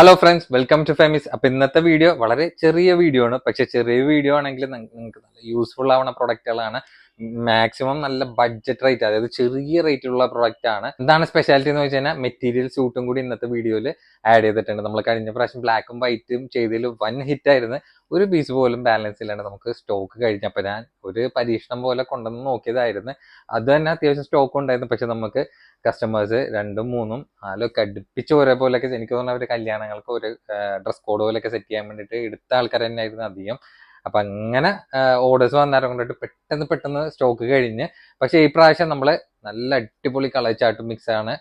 Hello friends, welcome to ഫെമിസ്. അപ്പൊ ഇന്നത്തെ വീഡിയോ വളരെ ചെറിയ വീഡിയോ ആണ്. പക്ഷെ ചെറിയ വീഡിയോ ആണെങ്കിൽ നിങ്ങൾക്ക് നല്ല യൂസ്ഫുൾ ആവുന്ന പ്രൊഡക്റ്റുകളാണ്. മാക്സിമം നല്ല ബഡ്ജറ്റ് റേറ്റ്, അതായത് ചെറിയ റേറ്റിലുള്ള പ്രൊഡക്റ്റ് ആണ്. എന്താണ് സ്പെഷ്യാലിറ്റി എന്ന് വെച്ച് കഴിഞ്ഞാൽ മെറ്റീരിയൽ സൂട്ടും കൂടി ഇന്നത്തെ വീഡിയോയിൽ ആഡ് ചെയ്തിട്ടുണ്ട്. നമ്മൾ കഴിഞ്ഞ പ്രാവശ്യം ബ്ലാക്കും വൈറ്റും ചെയ്തതിൽ വൻ ഹിറ്റ് ആയിരുന്നു. ഒരു പീസ് പോലും ബാലൻസ് ഇല്ലാണ്ട് നമുക്ക് സ്റ്റോക്ക് കഴിഞ്ഞപ്പോൾ ഞാൻ ഒരു പരീക്ഷണം പോലെ കൊണ്ടുവന്ന് നോക്കിയതായിരുന്നു. അത് തന്നെ അത്യാവശ്യം സ്റ്റോക്ക് ഉണ്ടായിരുന്നു. പക്ഷെ നമുക്ക് കസ്റ്റമേഴ്സ് 2, 3, 4 ഒക്കെ അടുപ്പിച്ച് ഒരേപോലെയൊക്കെ, എനിക്ക് തോന്നുന്ന ഒരു കല്യാണങ്ങൾക്ക് ഒരു ഡ്രസ് കോഡ് പോലെയൊക്കെ സെറ്റ് ചെയ്യാൻ വേണ്ടിയിട്ട് എടുത്ത ആൾക്കാർ തന്നെ ആയിരുന്നു അധികം. അപ്പൊ അങ്ങനെ ഓർഡേഴ്സ് വന്നേരം കൊണ്ടിട്ട് പെട്ടെന്ന് സ്റ്റോക്ക് കഴിഞ്ഞ്. പക്ഷെ ഈ പ്രാവശ്യം നമ്മള് നല്ല അടിപൊളി കളർ ചാർട്ട് മിക്സ് ആണ്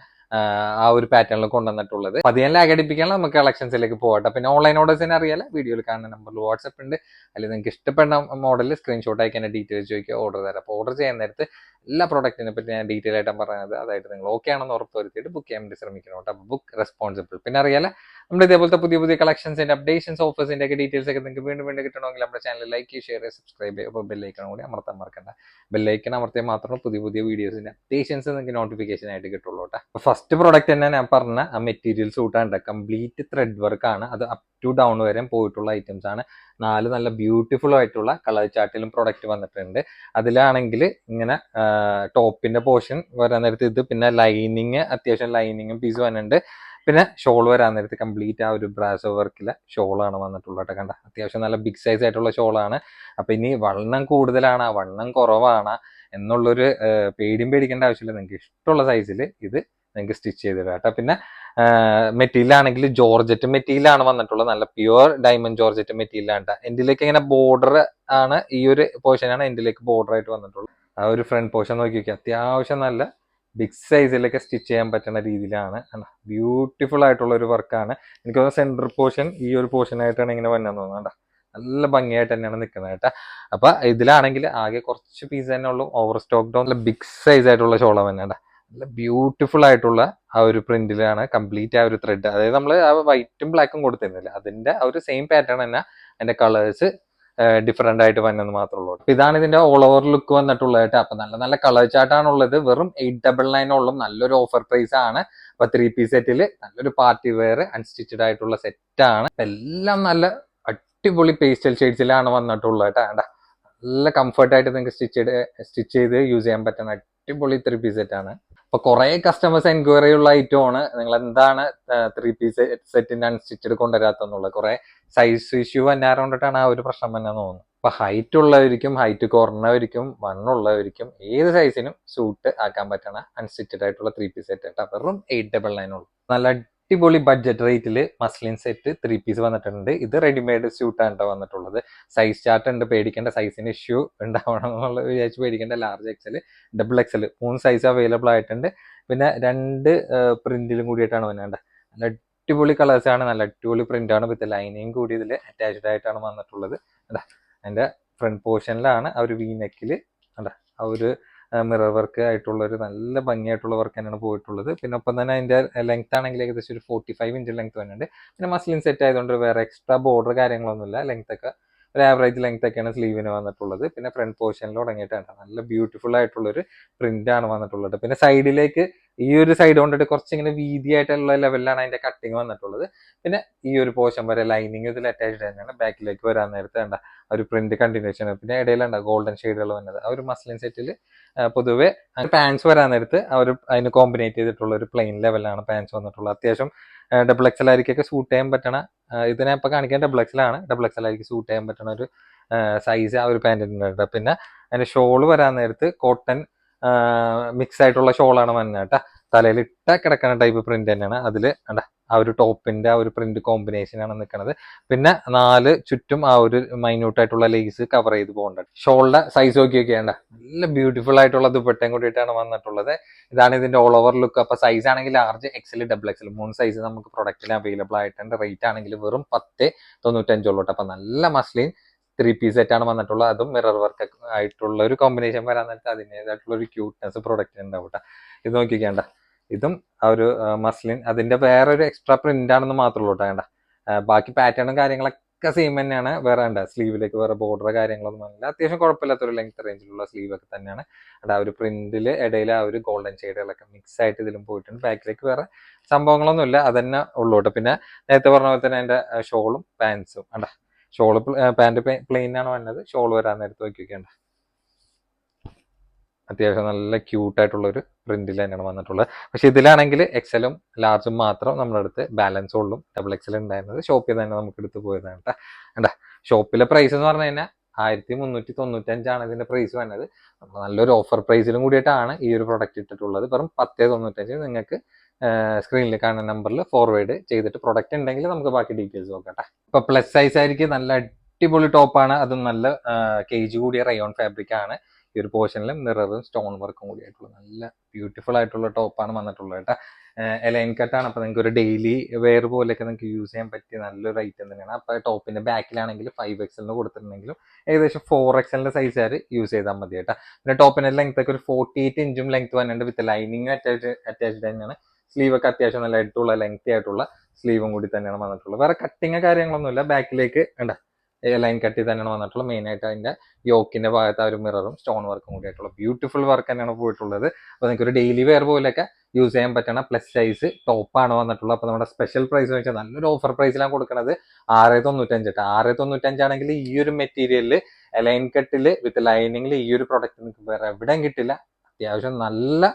ആ ഒരു പാറ്റേണിൽ കൊണ്ടുവന്നിട്ടുള്ളത്. പതിയെ ലാഗ് അടിപ്പിക്കാനുള്ള നമുക്ക് കളക്ഷൻസിലേക്ക് പോകട്ടെ. പിന്നെ ഓൺലൈൻ ഓർഡേഴ്സിനെ അറിയാലോ, വീഡിയോയിൽ കാണുന്ന നമ്പറിൽ വാട്സ്ആപ്പ് ഉണ്ട്. അല്ലെങ്കിൽ നിങ്ങൾക്ക് ഇഷ്ടപ്പെടുന്ന മോഡലിൽ സ്ക്രീൻഷോട്ട് അയക്കാൻ ഡീറ്റെയിൽസ് ചോദിക്കുക, ഓർഡർ തരാം. അപ്പോൾ ഓർഡർ ചെയ്യാൻ നേരത്ത് എല്ലാ പ്രോഡക്റ്റിനെ പറ്റി ഞാൻ ഡീറ്റെയിൽ ആയിട്ടാണ് പറയുന്നത്. അതായത് നിങ്ങൾ ഓക്കെ ആണെന്ന് ഉറപ്പ് വരുത്തിയിട്ട് ബുക്ക് ചെയ്യാൻ വേണ്ടി ശ്രമിക്കണം കേട്ടോ. അപ്പോൾ ബുക്ക് റെസ്പോൺസിബിൾ. പിന്നെ അറിയാലോ, നമ്മുടെ ഇതേപോലത്തെ പുതിയ കളക്ഷൻസിന്റെ അപ്ഡേഷൻസ്, ഓഫേഴ്സിന്റെ ഒക്കെ ഡീറ്റെയിൽസ് ഒക്കെ നിങ്ങൾക്ക് വീണ്ടും കിട്ടണമെങ്കിൽ നമ്മുടെ ചാനൽ ലൈക്ക്, ഷെയർ, സബ്സ്ക്രൈബ് ചെയ്യുക. അപ്പോൾ ബെല്ലൈക്കണം കൂടി അമർത്താൻ മറക്കണ്ട. ബെല്ലൈക്കൺ അമർത്തിയാൽ മാത്രമേ പുതിയ വീഡിയോസിന്റെ അപ്ഡേഷൻസ് നിങ്ങൾക്ക് നോട്ടിഫിക്കേഷൻ ആയിട്ട് കിട്ടുള്ളൂ കേട്ടോ. ഫസ്റ്റ് പ്രോഡക്റ്റ് തന്നെ ഞാൻ പറഞ്ഞ ആ മെറ്റീരിയൽ സൂട്ടാണ്. കംപ്ലീറ്റ് ത്രെഡ് വർക്ക് ആണ്. അത് അപ് ടു ഡൗൺ വരെ പോയിട്ടുള്ള ഐറ്റംസ് ആണ്. 4 നല്ല ബ്യൂട്ടിഫുൾ ആയിട്ടുള്ള കളർ ചാർട്ടിലും പ്രൊഡക്റ്റ് വന്നിട്ടുണ്ട്. അതിലാണെങ്കിൽ ഇങ്ങനെ ടോപ്പിന്റെ പോർഷൻ വരാൻ നേരത്ത് ഇത്, പിന്നെ ലൈനിങ്, അത്യാവശ്യം ലൈനിങ്ങും പീസ് വന്നിട്ടുണ്ട്. പിന്നെ ഷോൾ വരാൻ നേരത്ത് കംപ്ലീറ്റ് ആ ഒരു ബ്രാസോ വർക്കിലെ ഷോളാണ് വന്നിട്ടുള്ളത്. കണ്ട, അത്യാവശ്യം നല്ല ബിഗ് സൈസ് ആയിട്ടുള്ള ഷോളാണ്. അപ്പൊ ഇനി വണ്ണം കൂടുതലാണ്, വണ്ണം കുറവാണ് എന്നുള്ളൊരു പേടിക്കേണ്ട ആവശ്യമില്ല. നിങ്ങൾക്ക് ഇഷ്ടമുള്ള സൈസിൽ ഇത് നിങ്ങൾക്ക് സ്റ്റിച്ച് ചെയ്തിടാം കേട്ടോ. പിന്നെ മെറ്റീരിയൽ ആണെങ്കിൽ ജോർജറ്റ് മെറ്റീരിയലാണ് വന്നിട്ടുള്ളത്. നല്ല പ്യുവർ ഡയമണ്ട് ജോർജറ്റ് മെറ്റീരിയലാണ്. എൻഡിലേക്ക് ഇങ്ങനെ ബോർഡർ ആണ്, ഈ ഒരു പോർഷനാണ് എൻഡിലേക്ക് ബോർഡർ ആയിട്ട് വന്നിട്ടുള്ളത്. ആ ഒരു ഫ്രണ്ട് പോർഷൻ നോക്കി നോക്കിയാൽ അത്യാവശ്യം നല്ല ബിഗ് സൈസിലൊക്കെ സ്റ്റിച്ച് ചെയ്യാൻ പറ്റുന്ന രീതിയിലാണ്. ബ്യൂട്ടിഫുൾ ആയിട്ടുള്ള ഒരു വർക്കാണ്. എനിക്ക് തോന്നുന്നു സെൻറ്റർ പോർഷൻ ഈ ഒരു പോർഷൻ ആയിട്ടാണ് ഇങ്ങനെ വന്നതെന്ന് തോന്നുന്നുണ്ട്. നല്ല ഭംഗിയായിട്ട് തന്നെയാണ് നിൽക്കുന്നത് കേട്ടോ. അപ്പൊ ഇതിലാണെങ്കിൽ ആകെ കുറച്ച് പീസ് തന്നെ ഉള്ളൂ. ഓവർ സ്റ്റോക്ക് ഡൗൺ, നല്ല ബിഗ് സൈസ് ആയിട്ടുള്ള ഷോള വന്നേണ്ട. നല്ല ബ്യൂട്ടിഫുൾ ആയിട്ടുള്ള ആ ഒരു പ്രിന്റിലാണ് കംപ്ലീറ്റ് ആ ഒരു ത്രെഡ്. അതായത് നമ്മൾ ആ വൈറ്റും ബ്ലാക്കും കൊടുത്തിരുന്നില്ല, അതിന്റെ ആ ഒരു സെയിം പാറ്റേൺ തന്നെ. അതിന്റെ കളേഴ്സ് ഡിഫറെന്റ് ആയിട്ട് വന്നെന്ന് മാത്രമേ ഉള്ളൂ. അപ്പൊ ഇതാണ് ഇതിന്റെ ഓൾ ഓവർ ലുക്ക് വന്നിട്ടുള്ളത് കേട്ടോ. അപ്പൊ നല്ല കളർ ചാർട്ടാണുള്ളത്. വെറും 899 ഉള്ളും നല്ലൊരു ഓഫർ പ്രൈസ് ആണ്. അപ്പൊ 3 പീസ് സെറ്റിൽ നല്ലൊരു പാർട്ടി വെയർ അൺസ്റ്റിച്ചഡ് ആയിട്ടുള്ള സെറ്റ് ആണ്. എല്ലാം നല്ല അടിപൊളി പേസ്റ്റൽ ഷെയ്ഡ്സിലാണ് വന്നിട്ടുള്ളത് കേട്ടോ. നല്ല കംഫർട്ടായിട്ട് നിങ്ങൾക്ക് സ്റ്റിച്ച് ചെയ്ത് യൂസ് ചെയ്യാൻ പറ്റുന്ന അടിപൊളി 3 പീസ് സെറ്റ് ആണ്. അപ്പൊ കുറെ കസ്റ്റമേഴ്സ് എൻക്വയറി ഉള്ള ഐറ്റം ആണ്. നിങ്ങൾ എന്താണ് 3 പീസ് സെറ്റിന്റെ അൺസ്റ്റിച്ചഡ് കൊണ്ടുവരാത്തെന്നുള്ളത്, കുറെ സൈസ് ഇഷ്യൂ വന്നാറുകൊണ്ടിട്ടാണ് ആ ഒരു പ്രശ്നം തന്നെ തോന്നുന്നു. അപ്പൊ ഹൈറ്റ് ഉള്ളവർക്കും ഹൈറ്റ് കുറഞ്ഞവർക്കും വണ്ണുള്ളവർക്കും ഏത് സൈസിനും സൂട്ട് ആക്കാൻ പറ്റണ അൺസ്റ്റിച്ചഡ് ആയിട്ടുള്ള 3 പീസ് സെറ്റ് കേട്ടോ. വെറും 899 ഉള്ളൂ. നല്ല അടിപൊളി ബഡ്ജറ്റ് റേറ്റിൽ മസ്ലിൻ സെറ്റ് 3 പീസ് വന്നിട്ടുണ്ട്. ഇത് റെഡിമെയ്ഡ് സ്യൂട്ടാണ് വന്നിട്ടുള്ളത്. സൈസ് ചാർട്ട് ഉണ്ട്, പേടിക്കേണ്ട. സൈസിന് ഇഷ്യൂ ഉണ്ടാവണം എന്നുള്ള വിചാരിച്ച് പേടിക്കേണ്ട. Large XL, double XL 3 size available ആയിട്ടുണ്ട്. പിന്നെ 2 പ്രിന്റിലും കൂടിയിട്ടാണ് വന്നത്. നല്ല അടിപൊളി കളേഴ്സ് ആണ്, നല്ല അടിപൊളി പ്രിന്റ് ആണ്. വിത്ത് ലൈനിങ് കൂടി ഇതിൽ അറ്റാച്ച്ഡ് ആയിട്ടാണ് വന്നിട്ടുള്ളത്. അതിന്റെ ഫ്രണ്ട് പോർഷനിലാണ് ആ ഒരു വി നെക്കിൽ ആ ഒരു മിറർ വർക്ക് ആയിട്ടുള്ള ഒരു നല്ല ഭംഗിയായിട്ടുള്ള വർക്ക് തന്നെയാണ് പോയിട്ടുള്ളത്. പിന്നെ ഒപ്പം തന്നെ അതിന്റെ ലെങ്ത് ആണെങ്കിൽ ഏകദേശം ഒരു 45 ഇഞ്ച് ലെങ്ത് വരുന്നുണ്ട്. പിന്നെ മസ്ലിൻ സെറ്റ് ആയതുകൊണ്ട് വേറെ എക്സ്ട്രാ ബോർഡർ കാര്യങ്ങളൊന്നുമില്ല. ലെങ്ത് ഒക്കെ ഒരു ആവറേജ് ലെങ്ത് ഒക്കെയാണ് സ്ലീവിന് വന്നിട്ടുള്ളത്. പിന്നെ ഫ്രണ്ട് പോർഷനിൽ തുടങ്ങിയിട്ടാണ് നല്ല ബ്യൂട്ടിഫുൾ ആയിട്ടുള്ള ഒരു പ്രിന്റ് ആണ് വന്നിട്ടുള്ളത്. പിന്നെ സൈഡിലേക്ക് ഈ ഒരു സൈഡ് കൊണ്ടിട്ട് കുറച്ചിങ്ങനെ വീതിയായിട്ടുള്ള ലെവലിലാണ് അതിന്റെ കട്ടിങ് വന്നിട്ടുള്ളത്. പിന്നെ ഈ ഒരു പോർഷൻ വരെ ലൈനിങ് ഇതിൽ അറ്റാച്ച്ഡ് തന്നെയാണ്. ബാക്കിലേക്ക് വരാൻ നേരത്തെ വേണ്ട ആ ഒരു പ്രിന്റ് കണ്ടിന്യൂഷൻ. പിന്നെ ഇടയിലുണ്ട് ഗോൾഡൻ ഷെയ്ഡുകൾ വന്നത്. ആ ഒരു മസ്ലിൻ സെറ്റിൽ പൊതുവെ പാൻസ് വരാൻ നേരത്ത് അതിന് കോമ്പിനേറ്റ് ചെയ്തിട്ടുള്ള ഒരു പ്ലെയിൻ ലെവലാണ് പാൻസ് വന്നിട്ടുള്ളത്. അത്യാവശ്യം ഡബിൾ എക്സൽ ആയിരിക്കൊക്കെ സൂട്ട് ചെയ്യാൻ പറ്റണ, ഇതിനെ ഇപ്പൊ കാണിക്കാൻ ഡബിൾ എക്സൽ ആണ്, ഡബിൾ എക്സൽ ആയിരിക്കും സൂട്ട് ചെയ്യാൻ പറ്റുന്ന ഒരു സൈസ് ആ ഒരു പാൻറ്റിനുണ്ട്. പിന്നെ അതിന്റെ ഷോള് വരാൻ നേരത്ത് കോട്ടൺ മിക്സ് ആയിട്ടുള്ള ഷോളാണ് വന്നത് കേട്ടോ. തലയിൽ ഇട്ട കിടക്കുന്ന ടൈപ്പ് പ്രിന്റ് തന്നെയാണ്. അതില് ആ ഒരു ടോപ്പിന്റെ ആ ഒരു പ്രിന്റ് കോമ്പിനേഷൻ ആണ് നിൽക്കുന്നത്. പിന്നെ 4 ചുറ്റും ആ ഒരു മൈന്യൂട്ട് ആയിട്ടുള്ള ലേസ് കവർ ചെയ്ത് പോകുന്നുണ്ട്. ഷോളിന്റെ സൈസ് നോക്കിയൊക്കെയാണ്. നല്ല ബ്യൂട്ടിഫുൾ ആയിട്ടുള്ള ദുപ്പട്ടയും കൂടിയിട്ടാണ് വന്നിട്ടുള്ളത്. ഇതാണ് ഇതിന്റെ ഓൾ ഓവർ ലുക്ക്. അപ്പൊ സൈസ് ആണെങ്കിൽ large XL, double XL 3 size നമുക്ക് പ്രൊഡക്റ്റിൽ അവൈലബിൾ ആയിട്ടുണ്ട്. റേറ്റ് ആണെങ്കിൽ വെറും 10.95 ഉള്ളൂ. അപ്പൊ നല്ല മസ്ലിൻ 3 പീസ് സെറ്റ് ആണ് വന്നിട്ടുള്ളത്. അതും മിറർ വർക്ക് ആയിട്ടുള്ള ഒരു കോമ്പിനേഷൻ വരാൻ നേരത്തെ അതിൻ്റെതായിട്ടുള്ള ഒരു ക്യൂട്ട്നെസ് പ്രൊഡക്റ്റ് ഉണ്ടാവും കേട്ടോ. ഇത് നോക്കിക്കേണ്ട, ഇതും ആ ഒരു മസ്ലിൻ അതിന്റെ വേറൊരു എക്സ്ട്രാ പ്രിന്റ് ആണെന്ന് മാത്രമേ ഉള്ളൂ കേട്ടോ. ബാക്കി പാറ്റേണും കാര്യങ്ങളൊക്കെ പക്ക സെയിം തന്നെയാണ്. വേറെ ഉണ്ട് സ്ലീവിലേക്ക് വേറെ ബോർഡർ കാര്യങ്ങളൊന്നും അല്ല. അത്യാവശ്യം കുഴപ്പമില്ലാത്തൊരു ലെങ്ത് റേഞ്ചിലുള്ള സ്ലീവ് ഒക്കെ തന്നെയാണ്. ആ ഒരു പ്രിന്റിൽ ഇടയിൽ ആ ഒരു ഗോൾഡൻ ഷെയ്ഡുകളൊക്കെ മിക്സ് ആയിട്ട് ഇതിലും പോയിട്ടുണ്ട്. ബാക്കിലേക്ക് വേറെ സംഭവങ്ങളൊന്നുമില്ല, അതന്നെ ഉള്ളൂട്ട്. പിന്നെ നേരത്തെ പറഞ്ഞ പോലെ തന്നെ അതിന്റെ ഷോളും പാൻസും അണ്ട, ഷോള് പാന്റ് പ്ലെയിൻ ആണ് വന്നത്. ഷോൾ വരാൻ നേരത്ത് നോക്കിയൊക്കെയുണ്ട്. അത്യാവശ്യം നല്ല ക്യൂട്ടായിട്ടുള്ള ഒരു പ്രിന്റിൽ തന്നെയാണ് വന്നിട്ടുള്ളത്. പക്ഷെ ഇതിലാണെങ്കിൽ എക്സലും ലാർജും മാത്രം നമ്മുടെ അടുത്ത് ബാലൻസ് ഉള്ളും ഡബിൾ എക്സൽ ഉണ്ടായിരുന്നത് ഷോപ്പിൽ തന്നെ നമുക്ക് എടുത്ത് പോയതാണ് കേട്ടോ. എന്താ ഷോപ്പിലെ പ്രൈസ് എന്ന് പറഞ്ഞു കഴിഞ്ഞാൽ 1395 ഇതിന്റെ പ്രൈസ് വന്നത്. നല്ലൊരു ഓഫർ പ്രൈസിലും കൂടിയിട്ടാണ് ഈ ഒരു പ്രൊഡക്റ്റ് ഇട്ടിട്ടുള്ളത്. വെറും 1095 നിങ്ങൾക്ക് സ്ക്രീനിൽ കാണുന്ന നമ്പറിൽ ഫോർവേഡ് ചെയ്തിട്ട് പ്രൊഡക്റ്റ് ഉണ്ടെങ്കിൽ നമുക്ക് ബാക്കി ഡീറ്റെയിൽസ് നോക്കട്ടെ. ഇപ്പൊ പ്ലസ് സൈസ് ആയിരിക്കും, നല്ല അടിപൊളി ടോപ്പാണ്. അതും നല്ല കേജ് കൂടിയ റയോൺ ഫാബ്രിക് ആണ്. ഈ ഒരു പോർഷനിൽ മിററും സ്റ്റോൺ വർക്കും കൂടി ആയിട്ടുള്ള നല്ല ബ്യൂട്ടിഫുൾ ആയിട്ടുള്ള ടോപ്പാണ് വന്നിട്ടുള്ളത് കേട്ടോ. എലൈൻ കട്ടാണ്. അപ്പൊ നിങ്ങൾക്ക് ഒരു ഡെയിലി വെയർ പോലെയൊക്കെ നിങ്ങൾക്ക് യൂസ് ചെയ്യാൻ പറ്റിയ നല്ലൊരു ഐറ്റം തന്നെയാണ്. അപ്പൊ ടോപ്പിന്റെ ബാക്കിലാണെങ്കിൽ 5XL കൊടുത്തിട്ടുണ്ടെങ്കിലും ഏകദേശം 4XL സൈസുകാർ യൂസ് ചെയ്താൽ മതി കേട്ടോ. പിന്നെ ടോപ്പിന്റെ ലെങ്ത് ഒക്കെ ഒരു 48 ഇഞ്ചും ലെങ്ത് വന്നിട്ടുണ്ട്. വിത്ത് ലൈനിങ് അറ്റാച്ച്ഡ് തന്നെയാണ്. സ്ലീവ് ഒക്കെ അത്യാവശ്യം നല്ല എടുത്തുള്ള ലെങ്തി ആയിട്ടുള്ള സ്ലീവും കൂടി തന്നെയാണ് വന്നിട്ടുള്ളത്. വേറെ കട്ടിങ് കാര്യങ്ങളൊന്നുമില്ല. ബാക്കിലേക്ക് ഉണ്ട് ലൈൻ കട്ടി തന്നെയാണ് വന്നിട്ടുള്ളത്. മെയിൻ ആയിട്ട് അതിന്റെ യോക്കിന്റെ ഭാഗത്ത് ആ ഒരു മിററും സ്റ്റോൺ വർക്കും കൂടി ആയിട്ടുള്ള ബ്യൂട്ടിഫുൾ വർക്ക് തന്നെയാണ് പോയിട്ടുള്ളത്. അപ്പൊ നിങ്ങൾക്ക് ഒരു ഡെയിലി വെയർ പോലെയൊക്കെ യൂസ് ചെയ്യാൻ പറ്റണ പ്ലസ് സൈസ് ടോപ്പാണ് വന്നിട്ടുള്ളത്. അപ്പൊ നമ്മുടെ സ്പെഷ്യൽ പ്രൈസ് എന്ന് വെച്ചാൽ നല്ലൊരു ഓഫർ പ്രൈസിലാണ് കൊടുക്കുന്നത്. 695 695 ആണെങ്കിൽ ഈ ഒരു മെറ്റീരിയലിൽ ലൈൻ കട്ടില് വിത്ത് ലൈനിങ്ങിൽ ഈ ഒരു പ്രൊഡക്റ്റ് നിങ്ങൾക്ക് വേറെ എവിടെയും കിട്ടില്ല. അത്യാവശ്യം നല്ല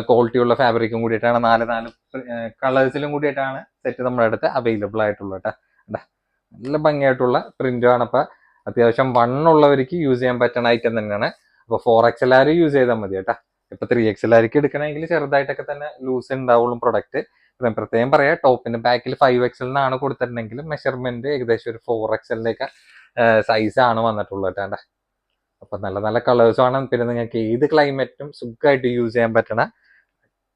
ക്വാളിറ്റി ഉള്ള ഫാബ്രിക്കും കൂടിയിട്ടാണ് 4 കളേഴ്സിലും കൂടിയിട്ടാണ് സെറ്റ് നമ്മുടെ അടുത്ത് അവൈലബിൾ ആയിട്ടുള്ളത് കേട്ടോ. നല്ല ഭംഗിയായിട്ടുള്ള പ്രിന്റാണ്. അപ്പൊ അത്യാവശ്യം വണ്ണുള്ളവർക്ക് യൂസ് ചെയ്യാൻ പറ്റുന്ന ഐറ്റം തന്നെയാണ്. അപ്പൊ 4XL യൂസ് ചെയ്താൽ മതി കേട്ടോ. ഇപ്പൊ 3XL എടുക്കണമെങ്കിൽ ചെറുതായിട്ടൊക്കെ തന്നെ ലൂസ് ഉണ്ടാവുള്ളൂ പ്രൊഡക്റ്റ്. പ്രത്യേകം പറയാം, ടോപ്പിന്റെ ബാക്കിൽ 5XL കൊടുത്തിട്ടുണ്ടെങ്കിൽ മെഷർമെന്റ് ഏകദേശം ഒരു 4XL സൈസ് ആണ് വന്നിട്ടുള്ളത് കേട്ടോ. അപ്പൊ നല്ല നല്ല കളേഴ്സും ആണ്. പിന്നെ നിങ്ങൾക്ക് ഏത് ക്ലൈമറ്റും സുഖമായിട്ട് യൂസ് ചെയ്യാൻ പറ്റണ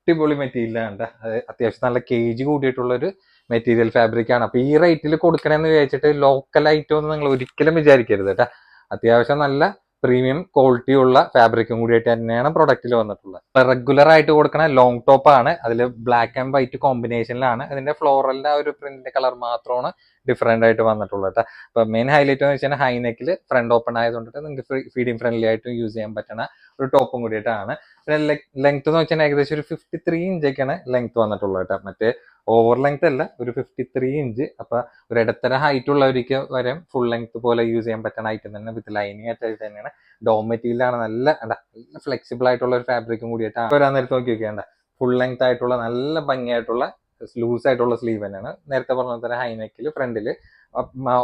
അടിപൊളി മെറ്റീരിയലാണ്. അത്യാവശ്യം നല്ല കേജ് കൂടിയിട്ടുള്ള ഒരു മെറ്റീരിയൽ ഫാബ്രിക് ആണ്. അപ്പൊ ഈ റേറ്റിൽ കൊടുക്കണമെന്ന് വിചാരിച്ചിട്ട് ലോക്കൽ ഐറ്റം ഒന്നും നിങ്ങൾ ഒരിക്കലും വിചാരിക്കരുത് കേട്ടോ. അത്യാവശ്യം നല്ല പ്രീമിയം ക്വാളിറ്റി ഉള്ള ഫാബ്രിക്കും കൂടിയായിട്ട് തന്നെയാണ് പ്രൊഡക്റ്റിൽ വന്നിട്ടുള്ളത്. റെഗുലർ ആയിട്ട് കൊടുക്കണ ലോങ് ടോപ്പ് ആണ്. അതിൽ ബ്ലാക്ക് ആൻഡ് വൈറ്റ് കോമ്പിനേഷനിലാണ്. അതിന്റെ ഫ്ലോറലിന്റെ ആ ഒരു പ്രിന്റ് കളർ മാത്രമാണ് ഡിഫറെന്റ് ആയിട്ട് വന്നിട്ടുള്ളത് കേട്ടോ. അപ്പൊ മെയിൻ ഹൈലൈറ്റ് എന്ന് വെച്ചാൽ ഹൈനെക്കിൽ ഫ്രണ്ട് ഓപ്പൺ ആയതുകൊണ്ടിട്ട് നിങ്ങൾക്ക് ഫീഡിങ് ഫ്രണ്ട്ലി ആയിട്ട് യൂസ് ചെയ്യാൻ പറ്റുന്ന ഒരു ടോപ്പും കൂടിയിട്ടാണ്. പിന്നെ ലെങ്ത് എന്ന് വെച്ചാൽ ഏകദേശം ഒരു 53 ഇഞ്ചൊക്കെയാണ് ലെങ്ത് വന്നിട്ടുള്ളത് കേട്ടോ. മറ്റേ ഓവർ ലെങ്ത് അല്ല, ഒരു 53 ഇഞ്ച്. അപ്പൊ ഒരു ഇടത്തര ഹൈറ്റ് ഉള്ളവർക്ക് വരെ ഫുൾ ലെങ്ത് പോലെ യൂസ് ചെയ്യാൻ പറ്റുന്ന ഐറ്റം തന്നെ. വിത്ത് ലൈനിങ് അറ്റാച്ച് തന്നെയാണ്. ഡോം മെറ്റീരിയലാണ്. നല്ല ഫ്ലെക്സിബിൾ ആയിട്ടുള്ള ഒരു ഫാബ്രിക്കും കൂടിയിട്ടാണ് വരാൻ നേരത്തെ നോക്കി വെക്കേണ്ട. ഫുൾ ലെങ്ത് ആയിട്ടുള്ള നല്ല ഭംഗിയായിട്ടുള്ള ലൂസ് ആയിട്ടുള്ള സ്ലീവ് തന്നെയാണ്. നേരത്തെ പറഞ്ഞ പോലെ തന്നെ ഹൈനെക്കിൽ ഫ്രണ്ടിൽ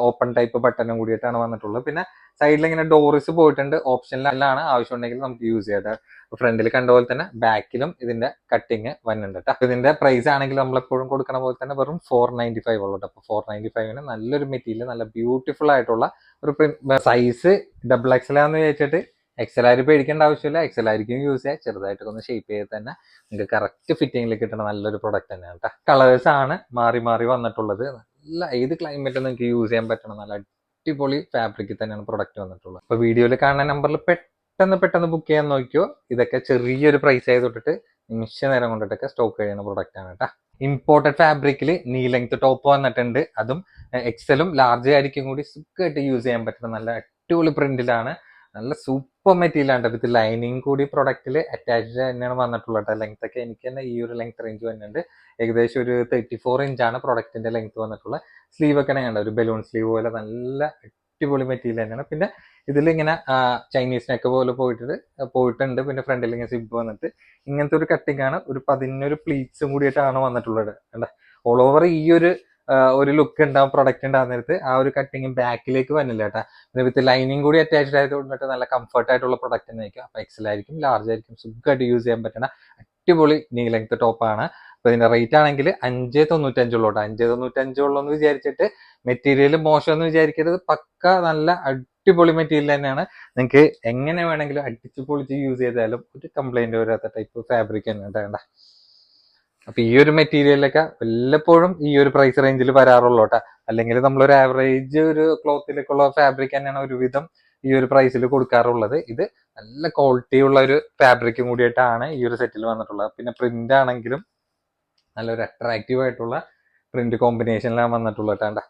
ഓപ്പൺ ടൈപ്പ് ബട്ടണും കൂടിയിട്ടാണ് വന്നിട്ടുള്ളത്. പിന്നെ സൈഡിൽ ഇങ്ങനെ ഡോറിസ് പോയിട്ടുണ്ട്. ഓപ്ഷനിലാണ്, ആവശ്യമുണ്ടെങ്കിൽ നമുക്ക് യൂസ് ചെയ്യാം. ഫ്രണ്ടിൽ കണ്ട പോലെ തന്നെ ബാക്കിലും ഇതിന്റെ കട്ടിങ് വന്നിട്ടുണ്ട് കേട്ടോ. ഇതിന്റെ പ്രൈസ് ആണെങ്കിൽ നമ്മളെപ്പോഴും കൊടുക്കുന്ന പോലെ തന്നെ വെറും 495 ഉള്ളൂ. അപ്പൊ 495 നല്ലൊരു മെറ്റീരിയൽ, നല്ല ബ്യൂട്ടിഫുൾ ആയിട്ടുള്ള ഒരു സൈസ് ഡബിൾ എക്സൽ ആണെന്ന് വിചാരിച്ചിട്ട് XL പേടിക്കേണ്ട ആവശ്യമില്ല. XL യൂസ് ചെയ്യാം. ചെറുതായിട്ടൊക്കെ ഒന്ന് ഷേപ്പ് ചെയ്ത് തന്നെ നിങ്ങൾക്ക് കറക്റ്റ് ഫിറ്റിംഗിൽ കിട്ടുന്ന നല്ലൊരു പ്രൊഡക്റ്റ് തന്നെയാണ് കേട്ടോ. കളേഴ്സ് ആണ് മാറി മാറി വന്നിട്ടുള്ളത്. നല്ല ഏത് ക്ലൈമറ്റും നിങ്ങൾക്ക് യൂസ് ചെയ്യാൻ പറ്റണം നല്ല അടിപൊളി ഫാബ്രിക്കിൽ തന്നെയാണ് പ്രൊഡക്റ്റ് വന്നിട്ടുള്ളത്. അപ്പൊ വീഡിയോയിൽ കാണുന്ന നമ്പറിൽ പെട്ടെന്ന് ബുക്ക് ചെയ്യാൻ നോക്കിയോ. ഇതൊക്കെ ചെറിയൊരു പ്രൈസ് ആയി തൊട്ടിട്ട് നിമിഷ നേരം കൊണ്ടിട്ടൊക്കെ സ്റ്റോക്ക് ചെയ്യുന്ന പ്രൊഡക്റ്റ് ആണ് കേട്ടോ. ഇമ്പോർട്ടഡ് ഫാബ്രിക്കിൽ നീ ലെങ്ത് ടോപ്പ് വന്നിട്ടുണ്ട്. അതും എക്സലും ലാർജ് ആയിരിക്കും കൂടി സുഖമായിട്ട് യൂസ് ചെയ്യാൻ പറ്റുന്ന നല്ല അടിപൊളി പ്രിന്റിലാണ്. നല്ല സൂപ്പർ മെറ്റീരിയൽ ആണ്. വിത്ത് ലൈനിങ് കൂടി പ്രൊഡക്റ്റിൽ അറ്റാച്ച്ഡ് തന്നെയാണ് വന്നിട്ടുള്ളത്. ലെങ്ത് ഒക്കെ എനിക്ക് തന്നെ ഈ ഒരു ലെങ്ത് റേഞ്ച് വരുന്നുണ്ട്. ഏകദേശം ഒരു 34 ഇഞ്ചാണ് പ്രൊഡക്റ്റിന്റെ ലെങ്ത് വന്നിട്ടുള്ളത്. സ്ലീവ് ഒക്കെ കണ്ട ഒരു ബലൂൺ സ്ലീവ് പോലെ നല്ല അടിപൊളി മെറ്റീരിയൽ തന്നെയാണ്. പിന്നെ ഇതിലിങ്ങനെ ചൈനീസ് നെക്ക് പോലെ പോയിട്ടുണ്ട്. പിന്നെ ഫ്രണ്ടിൽ ഇങ്ങനെ സിബ് വന്നിട്ട് ഇങ്ങനത്തെ ഒരു കട്ടിംഗ് ആണ്. ഒരു 11 പ്ലീറ്റ്സും കൂടിയിട്ടാണ് വന്നിട്ടുള്ളത്. കണ്ട ഓൾ ഓവർ ഈ ഒരു ലുക്ക് ഉണ്ടാവും പ്രൊഡക്റ്റ് ഉണ്ടാകുന്ന നേരത്ത്. ആ ഒരു കട്ടിങ് ബാക്കിലേക്ക് വന്നില്ല കേട്ടോ. പിന്നെ വിത്ത് ലൈനിങ് കൂടി അറ്റാച്ച്ഡ് ആയതുകൊണ്ടിട്ട് നല്ല കംഫർട്ട് ആയിട്ടുള്ള പ്രൊഡക്റ്റ് തന്നെ ആയിരിക്കും. അപ്പൊ XL ആയിരിക്കും ലാർജ് ആയിരിക്കും സുഖമായിട്ട് യൂസ് ചെയ്യാൻ പറ്റുന്ന അടിപൊളി നീ ലെങ്ത് ടോപ്പാണ്. അപ്പൊ ഇതിന്റെ റേറ്റ് ആണെങ്കിൽ 595 ഉള്ളൂ. 595 ഉള്ളൂ എന്ന് വിചാരിച്ചിട്ട് മെറ്റീരിയൽ മോശം എന്ന് വിചാരിക്കരുത്. പക്ക നല്ല അടിപൊളി മെറ്റീരിയൽ തന്നെയാണ്. നിങ്ങൾക്ക് എങ്ങനെ വേണമെങ്കിലും അടിച്ചു പൊളിച്ച് യൂസ് ചെയ്താലും ഒരു കംപ്ലൈന്റ് വരാത്ത ടൈപ്പ് ഫാബ്രിക് തന്നെ വേണ്ട. അപ്പൊ ഈ ഒരു മെറ്റീരിയലൊക്കെ വല്ലപ്പോഴും ഈ ഒരു പ്രൈസ് റേഞ്ചിൽ വരാറുള്ളൂ കേട്ടോ. അല്ലെങ്കിൽ നമ്മളൊരു ആവറേജ് ഒരു ക്ലോത്തിലേക്കുള്ള ഫാബ്രിക് തന്നെയാണ് ഒരുവിധം ഈ ഒരു പ്രൈസിൽ കൊടുക്കാറുള്ളത്. ഇത് നല്ല ക്വാളിറ്റി ഉള്ള ഒരു ഫാബ്രിക്കും കൂടിയിട്ടാണ് ഈ ഒരു സെറ്റിൽ വന്നിട്ടുള്ളത്. പിന്നെ പ്രിന്റ് ആണെങ്കിലും നല്ലൊരു അട്രാക്റ്റീവ് ആയിട്ടുള്ള പ്രിന്റ് കോമ്പിനേഷനിലാണ് വന്നിട്ടുള്ളത് കേട്ടോ.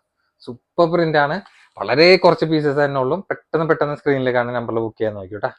സൂപ്പർ പ്രിന്റ് ആണ്. വളരെ കുറച്ച് പീസസ് തന്നെ ഉള്ളൂ. പെട്ടെന്ന് സ്ക്രീനിൽ കാണുന്ന നമ്പറിൽ ബുക്ക് ചെയ്യാൻ നോക്കിയോട്ടാ.